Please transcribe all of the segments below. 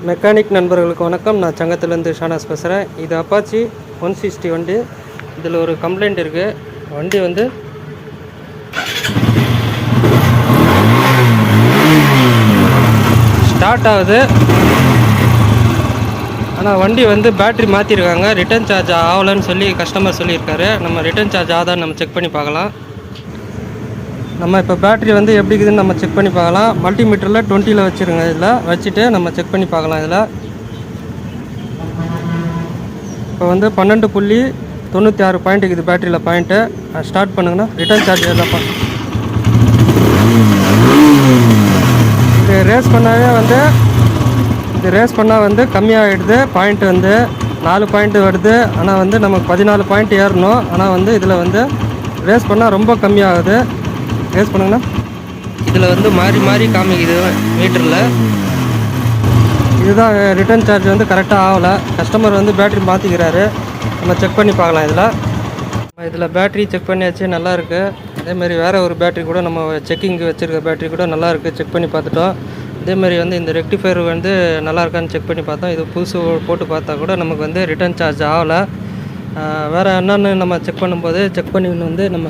Mechanic நண்பர்களுக்கு வணக்கம். நான் சங்கத்திலேருந்து ஷானாஸ் பேசுகிறேன். இது அப்பாச்சி 160 வண்டி. இதில் ஒரு கம்ப்ளைண்ட் இருக்குது. வண்டி வந்து ஸ்டார்ட் ஆகுது, ஆனால் வண்டி வந்து பேட்ரி மாற்றிருக்காங்க. ரிட்டர்ன் சார்ஜ் ஆகலைன்னு சொல்லி கஸ்டமர் சொல்லியிருக்காரு. நம்ம ரிட்டர்ன் சார்ஜ் ஆகுதான்னு நம்ம செக் பண்ணி பார்க்கலாம். நம்ம இப்போ பேட்ரி வந்து எப்படி இருக்குதுன்னு நம்ம செக் பண்ணி பார்க்கலாம். மல்டிமீட்டரில் 20ல் வச்சுருங்க. இதில் வச்சுட்டு நம்ம செக் பண்ணி பார்க்கலாம். இதில் இப்போ வந்து 12.96 பாயிண்ட் இருக்குது பேட்டரியில் பாயிண்ட்டு. ஸ்டார்ட் பண்ணுங்கன்னா ரிட்டர்ன் சார்ஜ் எல்லாம் இது ரேஸ் பண்ணால் வந்து கம்மியாகிடுது. பாயிண்ட் வந்து 4 பாயிண்ட் வருது. ஆனால் வந்து நமக்கு 14 பாயிண்ட் ஏறணும். ஆனால் வந்து இதில் வந்து ரேஸ் பண்ணால் ரொம்ப கம்மியாகுது. ரேஸ் பண்ணுங்கண்ணா. இதில் வந்து மாறி காமிக்குது மீட்டரில். இதுதான் ரிட்டர்ன் சார்ஜ் வந்து கரெக்டாக ஆகலை. கஸ்டமர் வந்து பேட்ரி மாற்றிக்கிறாரு. நம்ம செக் பண்ணி பார்க்கலாம். இதில் பேட்ரி செக் பண்ணியாச்சு, நல்லாயிருக்கு. அதேமாதிரி வேறு ஒரு பேட்ரி கூட நம்ம செக்கிங்கு வச்சுருக்க பேட்ரி கூட நல்லாயிருக்கு. செக் பண்ணி பார்த்துட்டோம். அதேமாதிரி வந்து இந்த ரெக்டிஃபயர் வந்து நல்லா இருக்கான்னு செக் பண்ணி பார்த்தோம். இது புதுசு போட்டு பார்த்தா கூட நமக்கு வந்து ரிட்டர்ன் சார்ஜ் ஆகலை. வேறு என்னென்னு நம்ம செக் பண்ணி வந்து நம்ம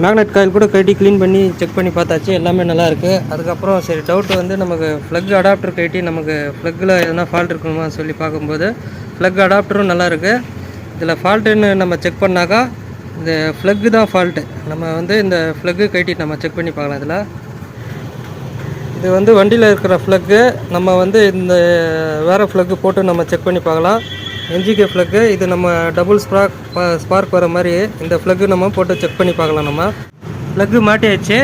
மேக்னெட் காயில் கூட கட்டி க்ளீன் பண்ணி செக் பண்ணி பார்த்தாச்சு. எல்லாமே நல்லாயிருக்கு. அதுக்கப்புறம் சரி டவுட் வந்து நமக்கு ஃப்ளக் அடாப்டர் கட்டி நமக்கு ஃப்ளக்கில் எதனா ஃபால்ட் இருக்குமா சொல்லி பார்க்கும்போது ஃப்ளக் அடாப்டரும் நல்லாயிருக்கு. இதில் ஃபால்ட்டுன்னு நம்ம செக் பண்ணாக்கா இந்த ஃப்ளக்கு தான் ஃபால்ட்டு. நம்ம வந்து இந்த ஃப்ளக்கு கட்டி நம்ம செக் பண்ணி பார்க்கலாம். இதில் இது வந்து வண்டியில் இருக்கிற ஃப்ளக்கு. நம்ம வந்து இந்த வேறு ஃப்ளக்கு போட்டு நம்ம செக் பண்ணி பார்க்கலாம். NGK plug. இது நம்ம டபுள் ஸ்பார்க் வர மாதிரி இந்த ஃப்ளக்கு நம்ம போட்டு செக் பண்ணி பார்க்கலாம். நம்ம ஃப்ளக்கு மாட்டியாச்சு.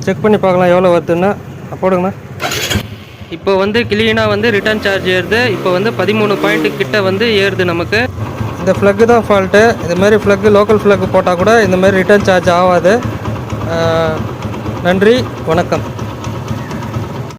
செக் பண்ணி பார்க்கலாம் எவ்வளோ வருதுன்னா. போடுங்கண்ணா. இப்போ வந்து கிளீனாக வந்து ரிட்டர்ன் சார்ஜ் ஏறுது. இப்போ வந்து 13 பாயிண்ட்டு கிட்ட வந்து ஏறுது நமக்கு. இந்த ஃப்ளக்கு தான் ஃபால்ட்டு. இதுமாரி ஃப்ளக்கு லோக்கல் ஃப்ளக்கு போட்டால் கூட இந்தமாரி ரிட்டர்ன் சார்ஜ் ஆகாது. நன்றி, வணக்கம்.